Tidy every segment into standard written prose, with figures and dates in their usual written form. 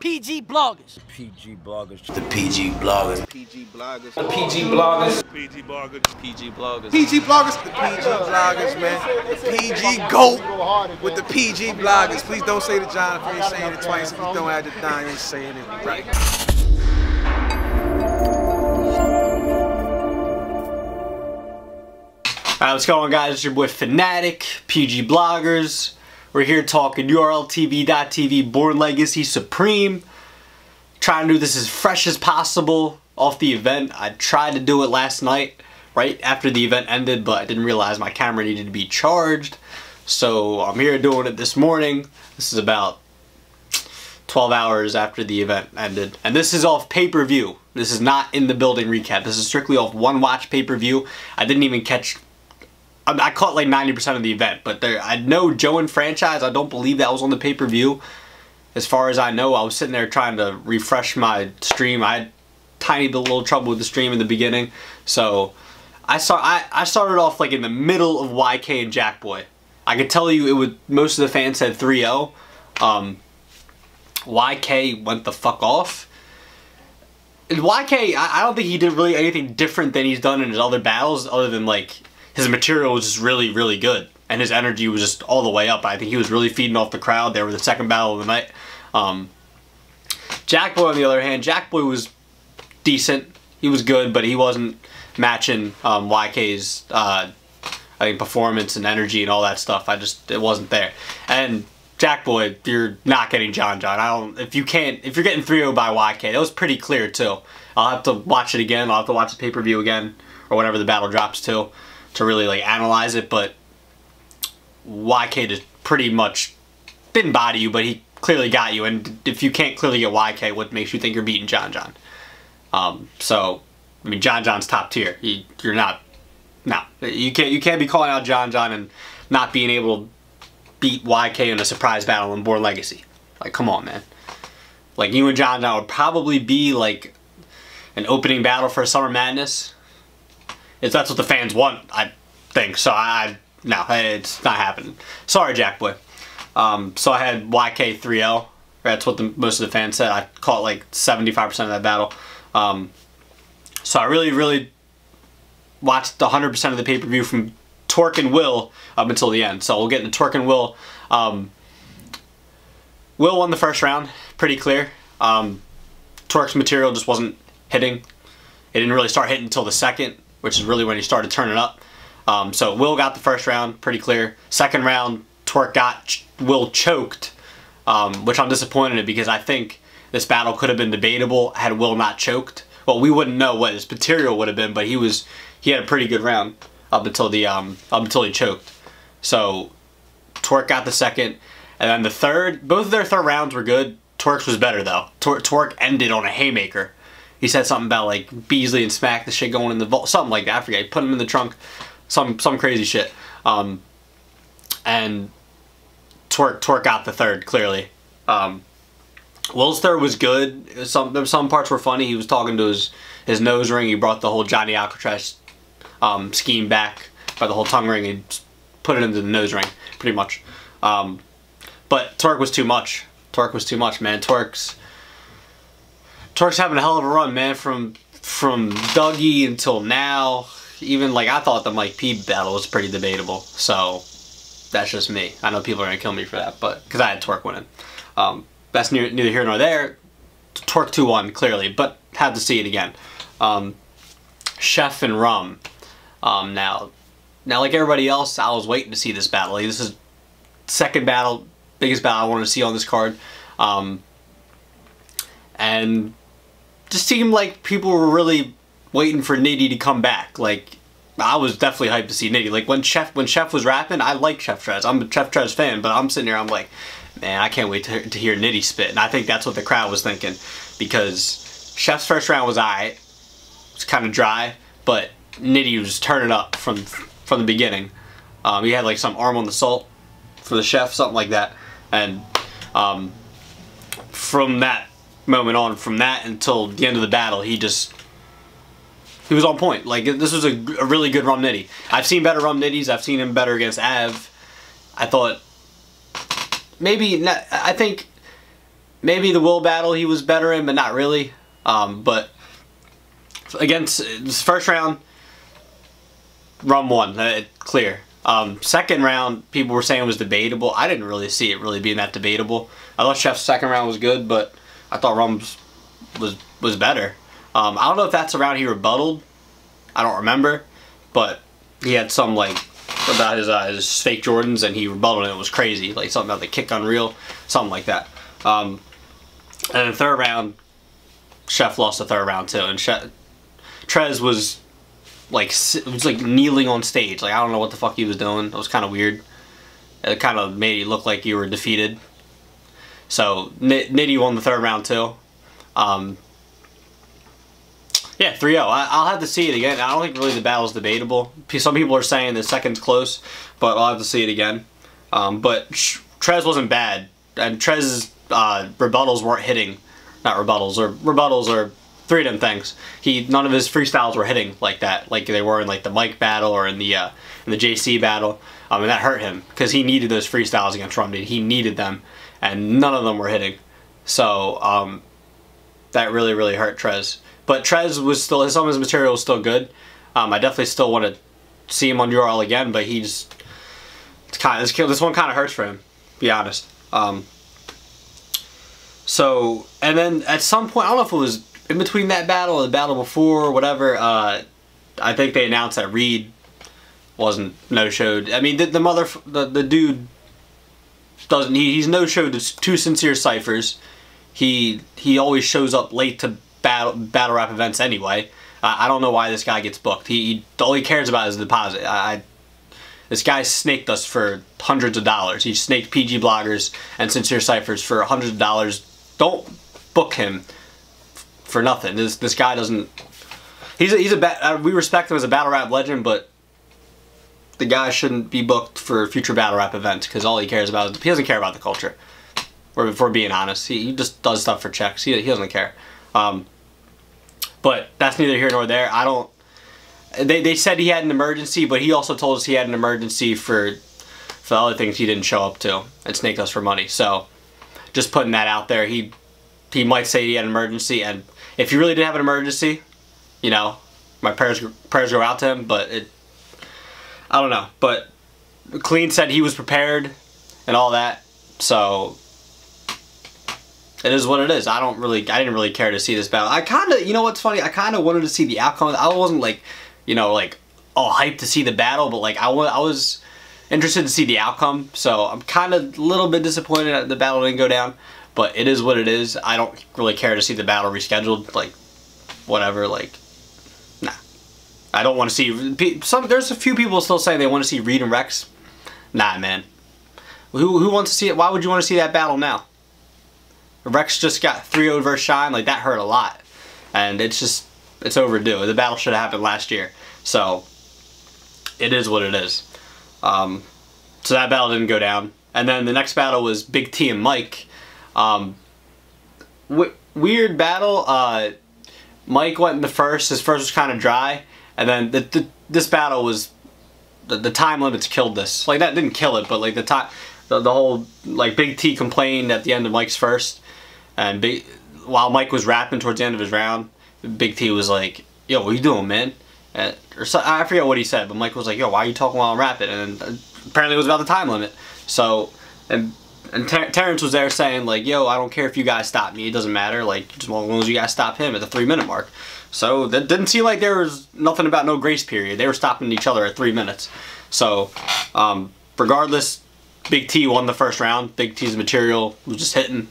PG bloggers. PG bloggers. The PG bloggers. PG bloggers. The PG bloggers. PG bloggers. PG bloggers. PG bloggers. The PG bloggers, man. The PG GOAT with the PG bloggers. Please don't say the John if you ain't saying it twice. If you don't have the Don, you ain't saying it right. Alright, what's going on, guys? It's your boy Fanatic, PG Bloggers. We're here talking URLTV.tv Bourne Legacy Supreme. Trying to do this as fresh as possible off the event. I tried to do it last night, right after the event ended, but I didn't realize my camera needed to be charged. So I'm here doing it this morning. This is about 12 hours after the event ended. And this is off pay-per-view. This is not in the building recap. This is strictly off one watch pay-per-view. I didn't even catch... I caught like 90% of the event, but I know Joe and Franchise, I don't believe that was on the pay-per-view. As far as I know, I was sitting there trying to refresh my stream. I had tiny bit little trouble with the stream in the beginning. So I started off like in the middle of YK and Jackboy. I could tell you it was, most of the fans said 3-0. YK went the fuck off. And YK, I don't think he did really anything different than he's done in his other battles, other than like his material was just really, really good. And his energy was just all the way up. I think he was really feeding off the crowd there with the second battle of the night. Jackboy, on the other hand, Jackboy was decent. He was good, but he wasn't matching YK's, I think, performance and energy and all that stuff. It wasn't there. And Jackboy, you're not getting John John. If you're getting 3-0 by YK, that was pretty clear too. I'll have to watch it again. I'll have to watch the pay-per-view again, or whenever the battle drops to really like analyze it. But YK just pretty much didn't body you, but he clearly got you. And if you can't clearly get YK, what makes you think you're beating John John? So I mean, John John's top tier. You're not. No, you can't be calling out John John and not being able to beat YK in a surprise battle in Bourne Legacy. Like, come on, man. Like, you and John John would probably be like an opening battle for Summer Madness. If that's what the fans want, I think. So no, it's not happening. Sorry, Jackboy. So I had YK 3-0. That's what most of the fans said. I caught like 75% of that battle. So I really watched 100% of the pay-per-view from Torque and Will up until the end. So we'll get into Torque and Will. Will won the first round, pretty clear. Torque's material just wasn't hitting. It didn't really start hitting until the second, which is really when he started turning up. So Will got the first round, pretty clear. Second round, Torque got Will choked, which I'm disappointed in because I think this battle could have been debatable had Will not choked. Well, we wouldn't know what his material would have been, but he had a pretty good round up until he choked. So Torque got the second, and then the third. Both of their third rounds were good. Torque's was better though. Torque ended on a haymaker. He said something about like Beasley and Smack the shit going in the vault, something like that. I forget. He put him in the trunk, some crazy shit. And Torque got the third clearly. Will's third was good. Some parts were funny. He was talking to his nose ring. He brought the whole Johnny Alcatraz scheme back by the whole tongue ring and put it into the nose ring, pretty much. But Torque was too much. Torque was too much, man. Torque's having a hell of a run, man. From Dougie until now. Even like I thought the Mike P battle was pretty debatable. So that's just me. I know people are gonna kill me for that, but because I had Torque winning. That's neither here nor there. Torque 2-1 clearly, but had to see it again. Chef and Rum. Now like everybody else, I was waiting to see this battle. Like, this is second battle, biggest battle I wanted to see on this card. And just seemed like people were really waiting for Nitty to come back. Like, I was definitely hyped to see Nitty. Like, when Chef was rapping, I like Chef Trez. I'm a Chef Trez fan, but I'm sitting here, I'm like, man, I can't wait to hear Nitty spit. And I think that's what the crowd was thinking, because Chef's first round was alright. It's kind of dry, but Nitty was turning up from the beginning. He had like some arm on the salt for the Chef, something like that. And from that moment on, from that until the end of the battle, he was on point. Like, this was a really good Rum Nitty. I've seen better Rum Nitties. I've seen him better against Av. I thought maybe not, I think maybe the Will battle he was better in, but not really. But against this first round, Rum won, clear. Second round, people were saying it was debatable. I didn't really see it really being that debatable. I thought Chef's second round was good, but I thought Rum's was better. I don't know if that's the round he rebutted. I don't remember, but he had some like about his fake Jordans, and he rebutted and it was crazy, like something about the kick unreal, something like that. And in the third round, Chef lost the third round too, and Trez was like kneeling on stage. Like, I don't know what the fuck he was doing. It was kind of weird. It kind of made you look like you were defeated. So Nitty won the third round too. Yeah, 3-0. I'll have to see it again. I don't think really the battle's debatable. Some people are saying the second's close, but I'll have to see it again. But Trez wasn't bad, and Trez's rebuttals weren't hitting. Not rebuttals, or rebuttals are three of them things. None of his freestyles were hitting like that, like they were in like the Mike battle or in the JC battle. And that hurt him because he needed those freestyles against Rum. He needed them, and none of them were hitting. So that really hurt Trez. But Trez was still, some of his material was still good. I definitely still want to see him on URL again, but this one kind of hurts for him, to be honest. So, and then at some point, I don't know if it was in between that battle or the battle before or whatever, I think they announced that Reed wasn't no-showed. I mean, the dude doesn't, he's no-showed to two Sincere Cyphers. He always shows up late to battle rap events anyway. I don't know why this guy gets booked. All he cares about is the deposit. This guy snaked us for hundreds of dollars. He snaked PG bloggers and Sincere Cyphers for hundreds of dollars. Don't book him for nothing. This guy doesn't. We respect him as a battle rap legend, but the guy shouldn't be booked for future battle rap events because all he cares about is he doesn't care about the culture. If we're being honest, he just does stuff for checks. He doesn't care. But that's neither here nor there. They said he had an emergency, but he also told us he had an emergency for the other things he didn't show up to and snaked us for money. So just putting that out there, he might say he had an emergency, and if he really did have an emergency, you know, my prayers go out to him. But I don't know. But Clean said he was prepared and all that, so it is what it is. I didn't really care to see this battle. I kind of, you know what's funny? I kind of wanted to see the outcome. I wasn't like, you know, like, oh, hyped to see the battle, but like I was interested to see the outcome. So I'm kind of a little bit disappointed that the battle didn't go down, but it is what it is. I don't really care to see the battle rescheduled. Like, whatever. Like, nah. I don't want to see there's a few people still saying they want to see Reed and Rex. Nah, man. Who wants to see it? Why would you want to see that battle now? Rex just got 3-0 versus Shine. Like, that hurt a lot, and it's overdue. The battle should have happened last year, so it is what it is. So that battle didn't go down, and then the next battle was Big T and Mike. Weird battle. Mike went in the first. His first was kind of dry, and then this battle was the time limits killed this. Like, that didn't kill it, but like the whole, like, Big T complained at the end of Mike's first. And while Mike was rapping towards the end of his round, Big T was like, yo, what are you doing, man? I forget what he said, but Mike was like, yo, why are you talking while I'm rapping? And apparently it was about the time limit. So, and Terrence was there saying, like, yo, I don't care if you guys stop me. It doesn't matter. Like, as long as you guys stop him at the 3-minute mark. So that didn't seem like there was nothing about no grace period. They were stopping each other at 3 minutes. So, regardless, Big T won the first round. Big T's material was just hitting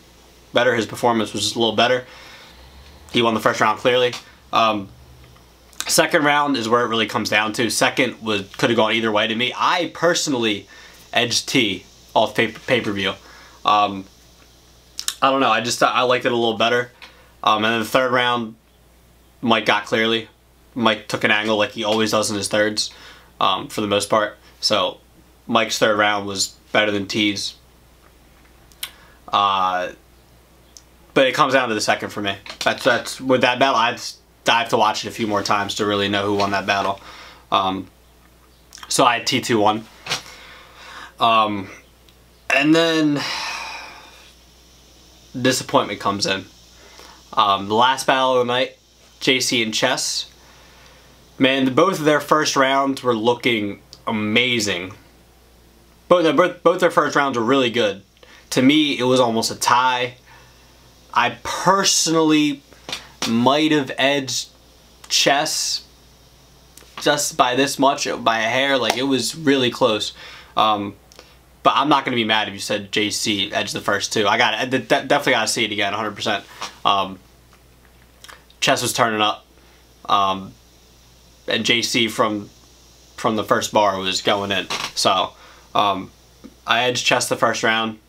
better. His performance was just a little better. He won the first round clearly. Second round is where it really comes down to. Second could have gone either way to me. I personally edged T off pay-per-view. I don't know. I liked it a little better. And then the third round, Mike got clearly. Mike took an angle like he always does in his thirds, for the most part. So Mike's third round was better than T's. But it comes down to the second for me. That's with that battle. I have to watch it a few more times to really know who won that battle. So I had T2 won. And then disappointment comes in. The last battle of the night, JC and Chess. Man, both of their first rounds were looking amazing. Both their first rounds were really good. To me, it was almost a tie. I personally might have edged Chess just by this much, by a hair. Like, it was really close. But I'm not going to be mad if you said JC edged the first two. I definitely got to see it again, 100%. Chess was turning up. And JC from the first bar was going in. So, I edged Chess the first round.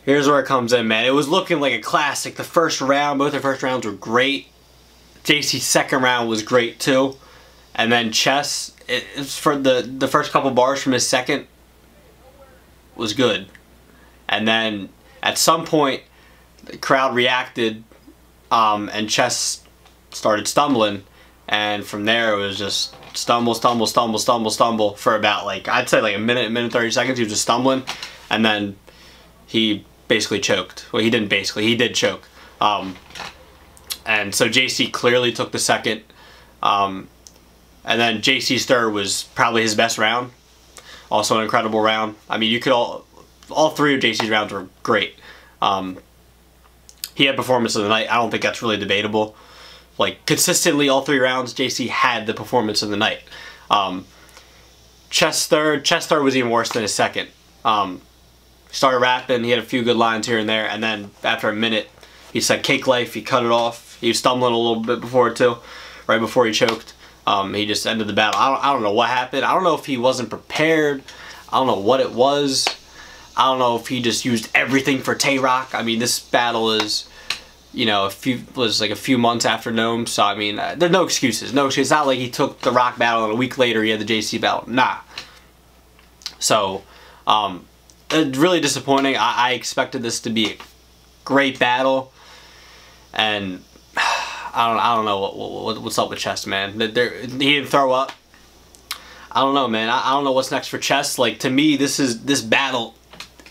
Here's where it comes in, man. It was looking like a classic. The first round, both the first rounds were great. JC's second round was great too. And then Chess, for the first couple bars from his second was good. And then at some point, the crowd reacted, and Chess started stumbling. And from there, it was just stumble for about, like, I'd say like a minute 30 seconds. He was just stumbling. And then he basically choked. Well, he didn't basically. He did choke. And so JC clearly took the second. And then JC's third was probably his best round. Also an incredible round. I mean, you could all three of JC's rounds were great. He had performance of the night. I don't think that's really debatable. Like, consistently all three rounds, JC had the performance of the night. Chess third was even worse than his second. Started rapping, he had a few good lines here and there, and then after a minute, he said cake life, he cut it off. He was stumbling a little bit before it too, right before he choked. He just ended the battle. I don't know what happened. I don't know if he wasn't prepared. I don't know what it was. I don't know if he just used everything for Tay-Rock. I mean, this battle is, you know, a few months after Gnome, so I mean, there's no excuses. No excuses. It's not like he took the Rock battle and a week later he had the JC battle. Nah. So, really disappointing. I expected this to be a great battle, and I don't know what's up with Chess, man. He didn't throw up. I don't know, man. I don't know what's next for Chess. Like, to me, this battle,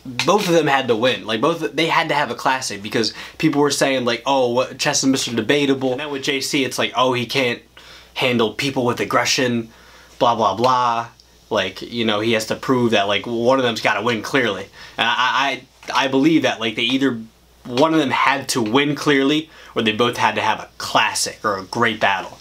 both of them had to win. Like, they had to have a classic, because people were saying, like, oh, Chess is Mr. Debatable. And then with JC, it's like, oh, he can't handle people with aggression, blah, blah, blah. Like, you know, he has to prove that, like, one of them's got to win clearly. And I believe that, like, one of them had to win clearly, or they both had to have a classic or a great battle.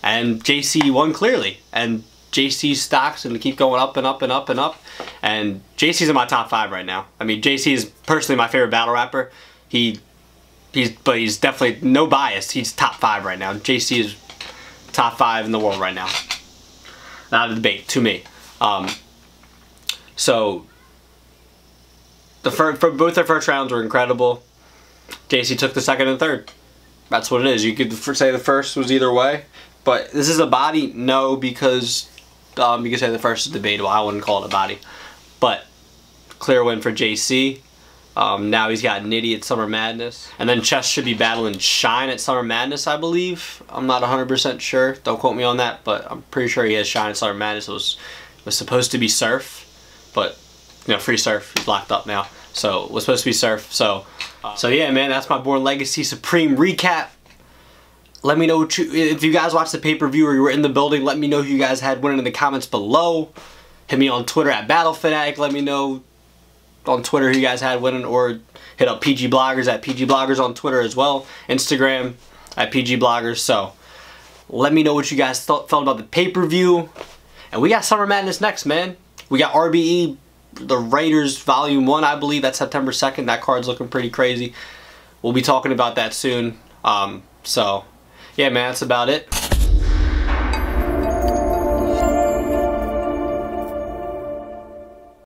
And JC won clearly. And JC's stock's going to keep going up and up and up and up. And JC's in my top 5 right now. I mean, JC is personally my favorite battle rapper. But he's definitely, no bias, he's top 5 right now. JC is top 5 in the world right now. Not a debate, to me. So, both their first rounds were incredible. JC took the second and third. That's what it is. You could say the first was either way. But this is a body? No, because you could say the first is debatable. I wouldn't call it a body. But, clear win for JC. Now he's got Nitty at Summer Madness. And then Chess should be battling Shine at Summer Madness, I believe. I'm not 100% sure. Don't quote me on that. But I'm pretty sure he has Shine at Summer Madness. It was supposed to be Surf. But, you know, Free Surf. He's locked up now. So, it was supposed to be Surf. So yeah, man, that's my Born Legacy Supreme recap. Let me know if you guys watched the pay-per-view or you were in the building. Let me know who you guys had winning in the comments below. Hit me on Twitter at BattleFanatic. Let me know on Twitter who you guys had winning, or hit up PG Bloggers at PG Bloggers on Twitter as well. Instagram at PG Bloggers. So let me know what you guys felt about the pay-per-view. And we got Summer Madness next, man. We got RBE, the Raiders Volume 1, I believe. That's September 2nd. That card's looking pretty crazy. We'll be talking about that soon. So, yeah, man, that's about it.